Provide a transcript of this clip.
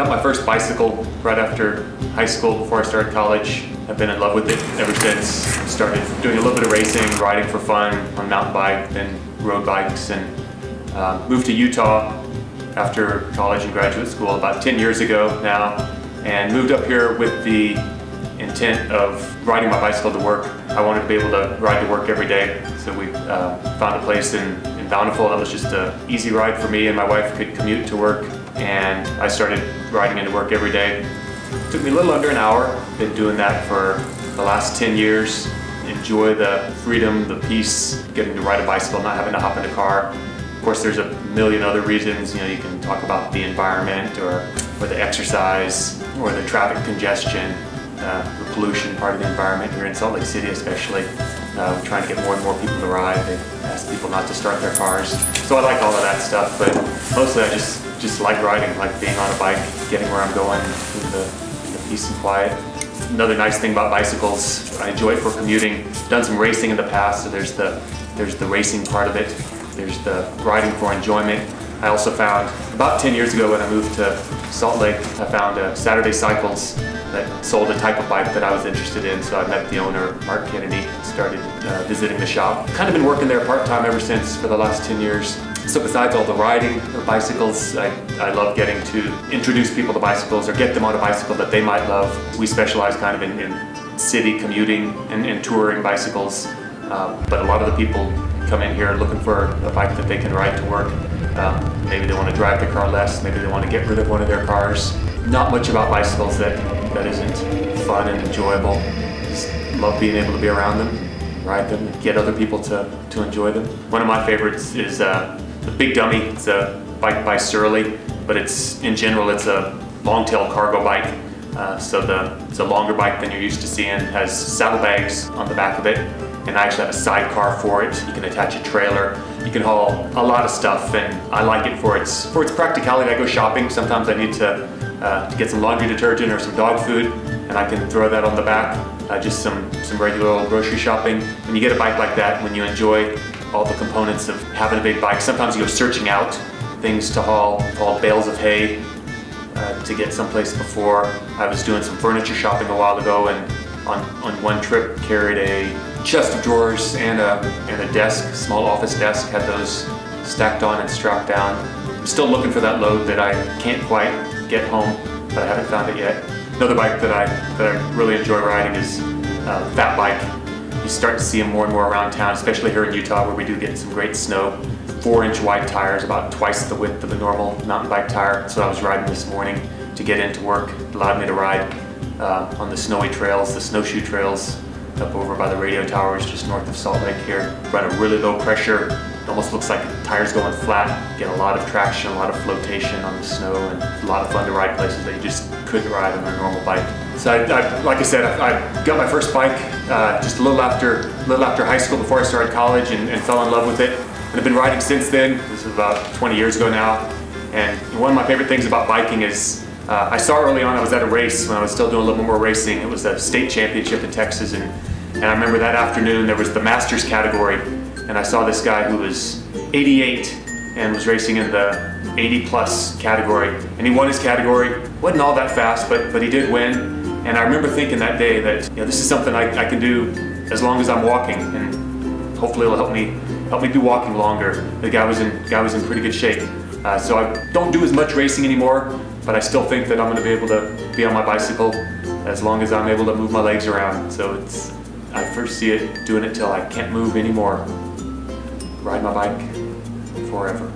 got my first bicycle right after high school before I started college. I've been in love with it ever since. Started doing a little bit of racing, riding for fun on mountain bike, then road bikes, and moved to Utah after college and graduate school about 10 years ago now, and moved up here with the intent of riding my bicycle to work. I wanted to be able to ride to work every day, so we found a place in Bountiful that was just an easy ride for me, and my wife could commute to work, and I started riding into work every day. It took me a little under an hour. Been doing that for the last 10 years. Enjoy the freedom, the peace, getting to ride a bicycle, not having to hop in a car. Of course, there's a million other reasons. You know, you can talk about the environment, or the exercise, or the traffic congestion, the pollution part of the environment here in Salt Lake City especially. We're trying to get more and more people to ride. They ask people not to start their cars. So I like all of that stuff, but mostly I just like riding, like being on a bike, getting where I'm going in the peace and quiet. Another nice thing about bicycles, I enjoy it for commuting. Done some racing in the past, so there's the racing part of it. There's the riding for enjoyment. I also found, about 10 years ago when I moved to Salt Lake, I found Saturday Cycles that sold a type of bike that I was interested in, so I met the owner, Mark Kennedy, started visiting the shop. Kind of been working there part-time ever since for the last 10 years. So besides all the riding of bicycles, I love getting to introduce people to bicycles or get them on a bicycle that they might love. We specialize kind of in city commuting and touring bicycles, but a lot of the people come in here looking for a bike that they can ride to work. Maybe they want to drive their car less, maybe they want to get rid of one of their cars. Not much about bicycles that isn't fun and enjoyable. Just love being able to be around them, ride them, and get other people to enjoy them. One of my favorites is the Big Dummy. It's a bike by Surly, but in general it's a long-tail cargo bike. So it's a longer bike than you're used to seeing. It has saddlebags on the back of it, and I actually have a sidecar for it. You can attach a trailer. You can haul a lot of stuff, and I like it for its practicality. I go shopping. Sometimes I need to get some laundry detergent or some dog food, and I can throw that on the back. Just some regular old grocery shopping. When you get a bike like that, when you enjoy all the components of having a big bike, sometimes you go searching out things to haul bales of hay to get someplace before. I was doing some furniture shopping a while ago, and on one trip carried a chest of drawers and a desk, small office desk, had those stacked on and strapped down. I'm still looking for that load that I can't quite get home, but I haven't found it yet. Another bike that I really enjoy riding is fat bike. You start to see them more and more around town, especially here in Utah where we do get some great snow. 4-inch wide tires, about twice the width of a normal mountain bike tire. That's what I was riding this morning to get into work. It allowed me to ride on the snowy trails, the snowshoe trails, up over by the radio towers just north of Salt Lake here. Run a really low pressure. It almost looks like the tire's going flat. Get a lot of traction, a lot of flotation on the snow, and a lot of fun to ride places that you just couldn't ride on a normal bike. So like I said, I got my first bike just a little after high school, before I started college, and fell in love with it. And I've been riding since then. This is about 20 years ago now. And one of my favorite things about biking is I saw early on, I was at a race when I was still doing a little bit more racing. It was a state championship in Texas, and I remember that afternoon there was the Masters category, and I saw this guy who was 88 and was racing in the 80 plus category, and he won his category. Wasn't all that fast, but he did win. And I remember thinking that day that, you know, this is something I can do as long as I'm walking, and hopefully it'll help me be walking longer. The guy was in pretty good shape. So I don't do as much racing anymore, but I still think that I'm going to be able to be on my bicycle as long as I'm able to move my legs around. So I first see it doing it till I can't move anymore. Ride my bike forever.